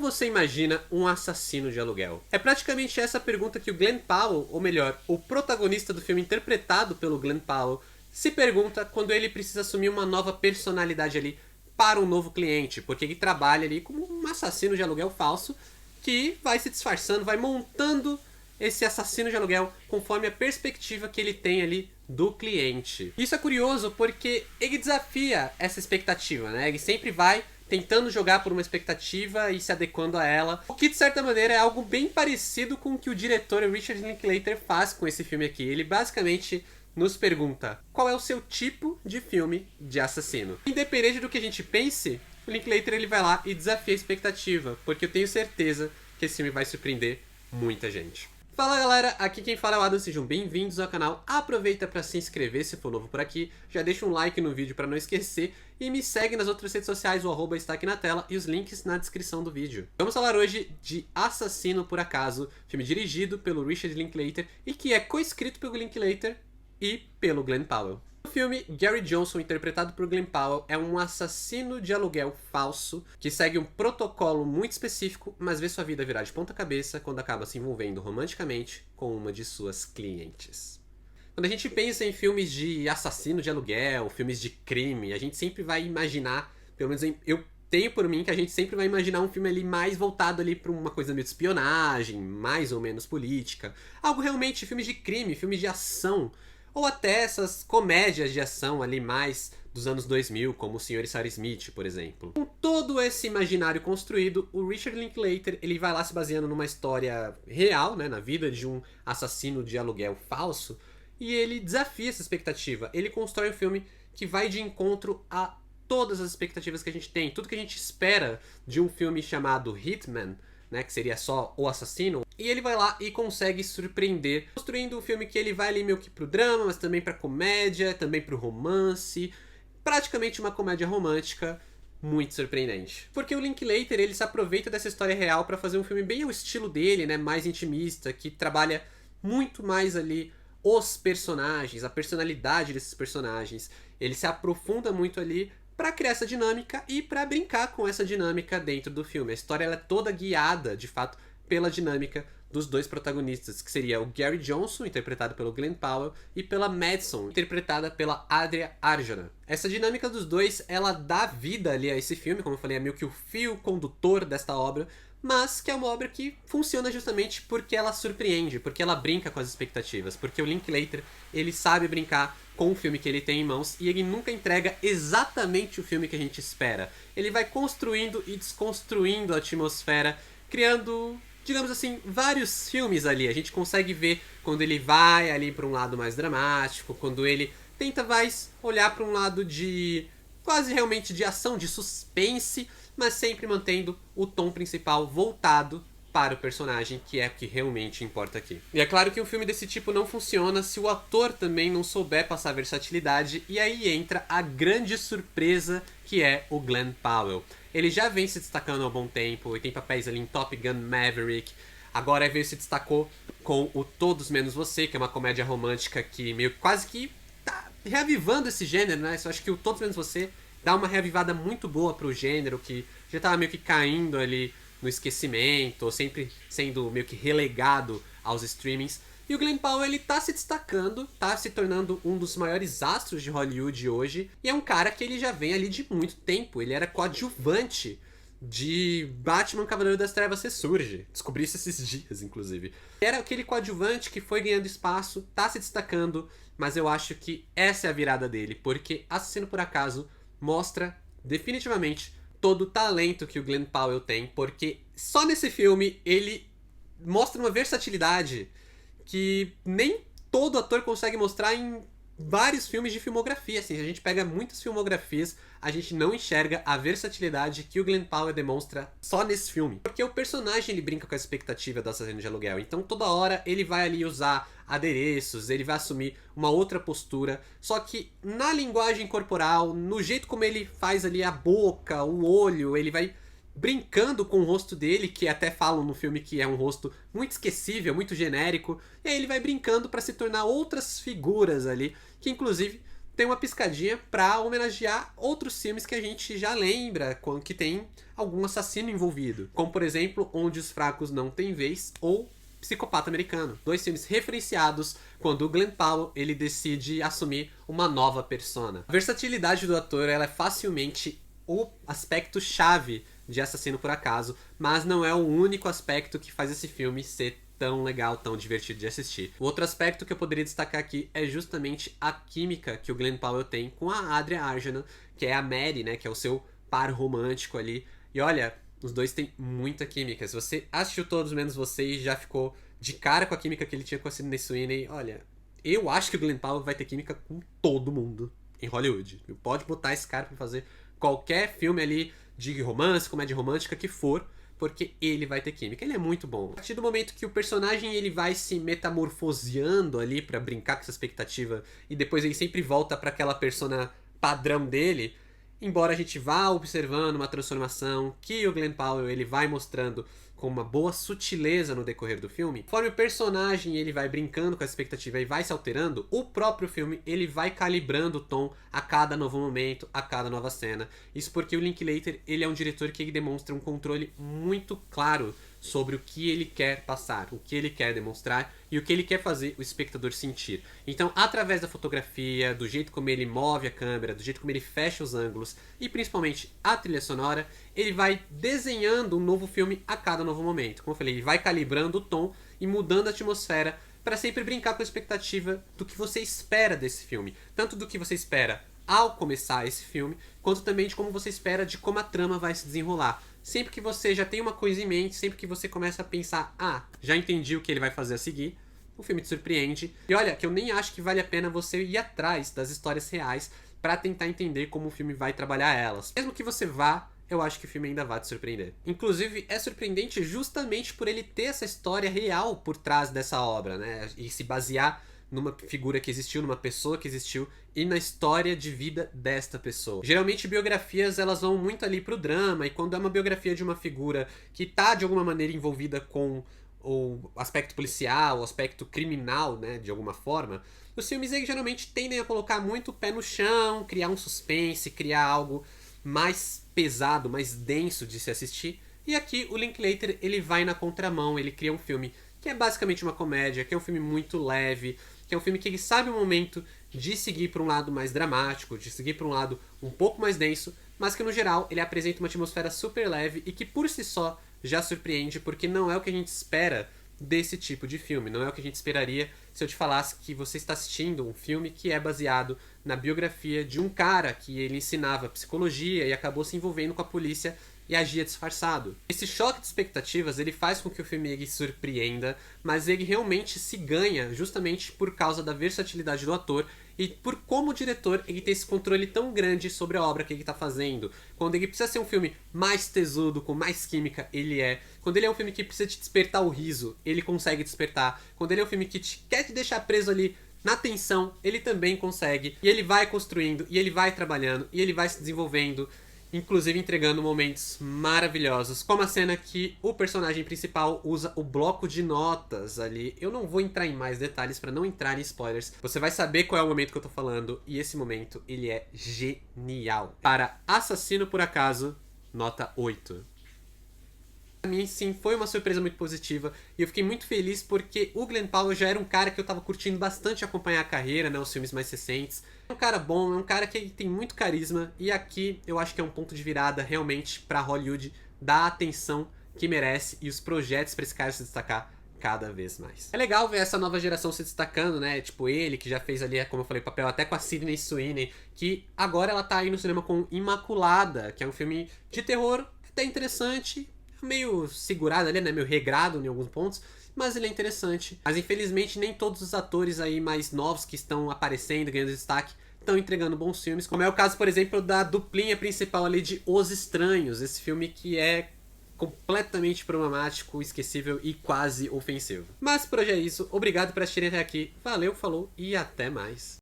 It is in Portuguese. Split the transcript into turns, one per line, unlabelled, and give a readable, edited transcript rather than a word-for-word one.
você imagina um assassino de aluguel? É praticamente essa pergunta que o Glen Powell, ou melhor, o protagonista do filme interpretado pelo Glen Powell, se pergunta quando ele precisa assumir uma nova personalidade ali para um novo cliente, porque ele trabalha ali como um assassino de aluguel falso que vai se disfarçando, vai montando esse assassino de aluguel conforme a perspectiva que ele tem ali do cliente. Isso é curioso porque ele desafia essa expectativa, né? Ele sempre vai tentando jogar por uma expectativa e se adequando a ela, o que de certa maneira é algo bem parecido com o que o diretor Richard Linklater faz com esse filme aqui. Ele basicamente nos pergunta qual é o seu tipo de filme de assassino. Independente do que a gente pense, o Linklater ele vai lá e desafia a expectativa, porque eu tenho certeza que esse filme vai surpreender muita gente. Fala galera, aqui quem fala é o Adam, sejam bem-vindos ao canal. Aproveita para se inscrever se for novo por aqui, já deixa um like no vídeo para não esquecer e me segue nas outras redes sociais, o arroba está aqui na tela e os links na descrição do vídeo. Vamos falar hoje de Assassino por Acaso, filme dirigido pelo Richard Linklater e que é co-escrito pelo Linklater e pelo Glen Powell. No filme, Gary Johnson, interpretado por Glen Powell, é um assassino de aluguel falso que segue um protocolo muito específico, mas vê sua vida virar de ponta cabeça quando acaba se envolvendo romanticamente com uma de suas clientes. Quando a gente pensa em filmes de assassino de aluguel, filmes de crime, a gente sempre vai imaginar, pelo menos eu tenho por mim que a gente sempre vai imaginar um filme ali mais voltado ali para uma coisa meio de espionagem, mais ou menos política, algo realmente filmes de crime, filmes de ação, ou até essas comédias de ação ali mais dos anos 2000, como O Sr. e Sarah Smith, por exemplo. Com todo esse imaginário construído, o Richard Linklater ele vai lá se baseando numa história real, né, na vida de um assassino de aluguel falso, e ele desafia essa expectativa. Ele constrói um filme que vai de encontro a todas as expectativas que a gente tem, tudo que a gente espera de um filme chamado Hitman, né, que seria só o assassino, e ele vai lá e consegue surpreender, construindo um filme que ele vai ali meio que pro drama, mas também pra comédia, também pro romance, praticamente uma comédia romântica muito surpreendente. Porque o Linklater, ele se aproveita dessa história real pra fazer um filme bem ao estilo dele, né, mais intimista, que trabalha muito mais ali os personagens, a personalidade desses personagens. Ele se aprofunda muito ali para criar essa dinâmica e para brincar com essa dinâmica dentro do filme. A história ela é toda guiada, de fato, pela dinâmica dos dois protagonistas, que seria o Gary Johnson, interpretado pelo Glen Powell, e pela Madison, interpretada pela Adria Arjona. Essa dinâmica dos dois, ela dá vida ali a esse filme, como eu falei, é meio que o fio condutor desta obra, mas que é uma obra que funciona justamente porque ela surpreende, porque ela brinca com as expectativas, porque o Linklater, ele sabe brincar com o filme que ele tem em mãos e ele nunca entrega exatamente o filme que a gente espera. Ele vai construindo e desconstruindo a atmosfera, criando, digamos assim, vários filmes ali. A gente consegue ver quando ele vai ali para um lado mais dramático, quando ele tenta mais olhar para um lado de quase realmente de ação, de suspense, mas sempre mantendo o tom principal voltado para o personagem, que é o que realmente importa aqui. E é claro que um filme desse tipo não funciona se o ator também não souber passar versatilidade, e aí entra a grande surpresa que é o Glen Powell. Ele já vem se destacando há um bom tempo, e tem papéis ali em Top Gun Maverick, agora veio se destacou com o Todos Menos Você, que é uma comédia romântica que meio quase que tá reavivando esse gênero, né? Eu acho que o Todos Menos Você dá uma reavivada muito boa pro gênero, que já tava meio que caindo ali no esquecimento, ou sempre sendo meio que relegado aos streamings. E o Glen Powell, ele tá se destacando, tá se tornando um dos maiores astros de Hollywood hoje, e é um cara que ele já vem ali de muito tempo. Ele era coadjuvante de Batman Cavaleiro das Trevas Ressurge. Descobri isso esses dias, inclusive. Era aquele coadjuvante que foi ganhando espaço, tá se destacando, mas eu acho que essa é a virada dele, porque Assassino por Acaso mostra definitivamente todo o talento que o Glen Powell tem, porque só nesse filme ele mostra uma versatilidade que nem todo ator consegue mostrar em vários filmes de filmografia. Assim, a gente pega muitas filmografias, a gente não enxerga a versatilidade que o Glen Powell demonstra só nesse filme. Porque o personagem ele brinca com a expectativa do assassino de aluguel, então toda hora ele vai ali usar adereços, ele vai assumir uma outra postura, só que na linguagem corporal, no jeito como ele faz ali a boca, o olho, ele vai brincando com o rosto dele, que até falam no filme que é um rosto muito esquecível, muito genérico, e aí ele vai brincando para se tornar outras figuras ali, que inclusive tem uma piscadinha pra homenagear outros filmes que a gente já lembra, que tem algum assassino envolvido. Como, por exemplo, Onde os Fracos Não Têm Vez ou Psicopata Americano. 2 filmes referenciados quando o Glen Powell ele decide assumir uma nova persona. A versatilidade do ator ela é facilmente o aspecto chave de Assassino por Acaso, mas não é o único aspecto que faz esse filme ser tão legal, tão divertido de assistir. O outro aspecto que eu poderia destacar aqui é justamente a química que o Glen Powell tem com a Adria Arjona, que é a Mary, né, que é o seu par romântico ali. E olha, os dois têm muita química. Se você assistiu Todos Menos Você e já ficou de cara com a química que ele tinha com a Sydney Sweeney, olha, eu acho que o Glen Powell vai ter química com todo mundo em Hollywood. Pode botar esse cara pra fazer qualquer filme ali de romance, comédia romântica que for, porque ele vai ter química. Ele é muito bom. A partir do momento que o personagem ele vai se metamorfoseando ali pra brincar com essa expectativa e depois ele sempre volta pra aquela persona padrão dele, embora a gente vá observando uma transformação que o Glen Powell ele vai mostrando com uma boa sutileza no decorrer do filme, conforme o personagem ele vai brincando com a expectativa e vai se alterando, o próprio filme ele vai calibrando o tom a cada novo momento, a cada nova cena. Isso porque o Linklater ele é um diretor que ele demonstra um controle muito claro sobre o que ele quer passar, o que ele quer demonstrar e o que ele quer fazer o espectador sentir. Então, através da fotografia, do jeito como ele move a câmera, do jeito como ele fecha os ângulos e principalmente a trilha sonora, ele vai desenhando um novo filme a cada novo momento. Como eu falei, ele vai calibrando o tom e mudando a atmosfera para sempre brincar com a expectativa do que você espera desse filme. Tanto do que você espera ao começar esse filme, quanto também de como você espera de como a trama vai se desenrolar. Sempre que você já tem uma coisa em mente, sempre que você começa a pensar, já entendi o que ele vai fazer a seguir, o filme te surpreende. E olha, que eu nem acho que vale a pena você ir atrás das histórias reais para tentar entender como o filme vai trabalhar elas. Mesmo que você vá, eu acho que o filme ainda vai te surpreender. Inclusive, é surpreendente justamente por ele ter essa história real por trás dessa obra, né? E se basear numa figura que existiu, numa pessoa que existiu e na história de vida desta pessoa. Geralmente biografias elas vão muito ali pro drama, e quando é uma biografia de uma figura que tá de alguma maneira envolvida com o aspecto policial, o aspecto criminal, né, de alguma forma, os filmes aí geralmente tendem a colocar muito o pé no chão, criar um suspense, criar algo mais pesado, mais denso de se assistir. E aqui o Linklater ele vai na contramão, ele cria um filme que é basicamente uma comédia, que é um filme muito leve, que é um filme que ele sabe o momento de seguir para um lado mais dramático, de seguir para um lado um pouco mais denso, mas que no geral ele apresenta uma atmosfera super leve e que por si só já surpreende, porque não é o que a gente espera desse tipo de filme, não é o que a gente esperaria se eu te falasse que você está assistindo um filme que é baseado na biografia de um cara que ele ensinava psicologia e acabou se envolvendo com a polícia e agia disfarçado. Esse choque de expectativas ele faz com que o filme ele surpreenda, mas ele realmente se ganha justamente por causa da versatilidade do ator e por como o diretor ele tem esse controle tão grande sobre a obra que ele está fazendo. Quando ele precisa ser um filme mais tesudo, com mais química, ele é. Quando ele é um filme que precisa te despertar o riso, ele consegue despertar. Quando ele é um filme que quer te deixar preso ali na tensão, ele também consegue. E ele vai construindo, e ele vai trabalhando, e ele vai se desenvolvendo, inclusive entregando momentos maravilhosos, como a cena que o personagem principal usa o bloco de notas ali. Eu não vou entrar em mais detalhes para não entrar em spoilers. Você vai saber qual é o momento que eu tô falando, e esse momento, ele é genial. Para Assassino por Acaso, nota 8. Pra mim, sim, foi uma surpresa muito positiva e eu fiquei muito feliz porque o Glen Powell já era um cara que eu tava curtindo bastante acompanhar a carreira, né, os filmes mais recentes. É um cara bom, é um cara que tem muito carisma e aqui eu acho que é um ponto de virada realmente pra Hollywood dar a atenção que merece e os projetos pra esse cara se destacar cada vez mais. É legal ver essa nova geração se destacando, né? Tipo ele, que já fez ali, como eu falei, papel até com a Sydney Sweeney, que agora ela tá aí no cinema com Imaculada, que é um filme de terror até interessante, meio segurado ali, né? Meio regrado em alguns pontos, mas ele é interessante. Mas infelizmente nem todos os atores aí mais novos que estão aparecendo, ganhando destaque, estão entregando bons filmes, como é o caso, por exemplo, da duplinha principal ali de Os Estranhos, esse filme que é completamente problemático, esquecível e quase ofensivo. Mas por hoje é isso, obrigado por assistirem até aqui, valeu, falou e até mais.